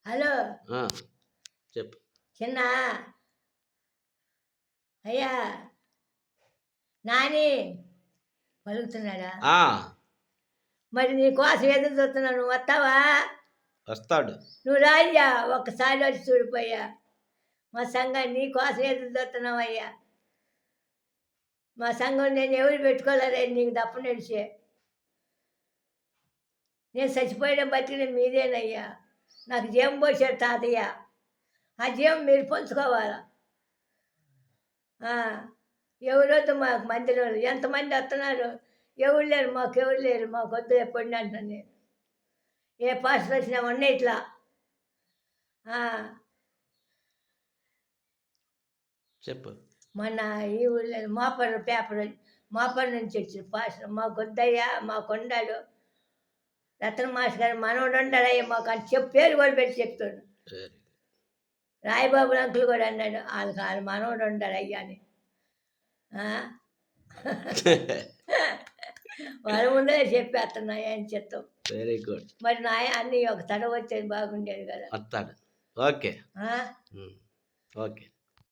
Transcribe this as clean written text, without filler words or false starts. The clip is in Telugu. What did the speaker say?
హలో చెప్పు చిన్న అయ్యా నాని పలుకుతున్నాడా? మరి నీ కోసం ఎదురు చూస్తున్నా, నువ్వు వస్తావా? వస్తాడు. నువ్వు రాయ్యా, ఒక్కసారి వచ్చి చూడిపోయా. మా సంఘం నీ కోసం ఎదురు చూస్తున్నావయ్యా. మా సంఘం నేను ఎవరు పెట్టుకోలేదే, నీకు తప్పు నడిచే. నేను చచ్చిపోయిన బతికిన మీదేనయ్యా. నాకు జీవం పోసాడు తాతయ్య. ఆ జీవం మీరు పంచుకోవాలా. ఎవరొద్దు మాకు మందిలో ఎంతమంది వస్తున్నారు, ఎవరు లేరు, మాకు ఎవరు లేరు, మాకు వద్దు ఎప్పుడు అంటున్నాను నేను. ఏ పాస్టర్ వచ్చినా ఉన్నాయి ఇట్లా. చెప్పు. మొన్న ఈ ఊళ్ళో మోపర్ పేపర్ మోపర్ నుంచి వచ్చిన పాస్టర్, మాకు వద్దయ్యా, మాకు ఉండాడు రతన్ మాస్ గారు మనోడు ఉంటాడయ్యా మాకు అని పేరు కూడా పెట్టి చెప్తాడు. రాయబాబు అంకులు కూడా అన్నాడు, వాళ్ళ మనోడు ఉంటాడు అయ్యా అని. వాళ్ళ ముందే చెప్పేస్తున్నా ఏం చెప్తాం. Very good. మరి నా అన్నీ ఒక తడ వచ్చేది బాగుండేది కదా. వస్తాడు. Okay okay.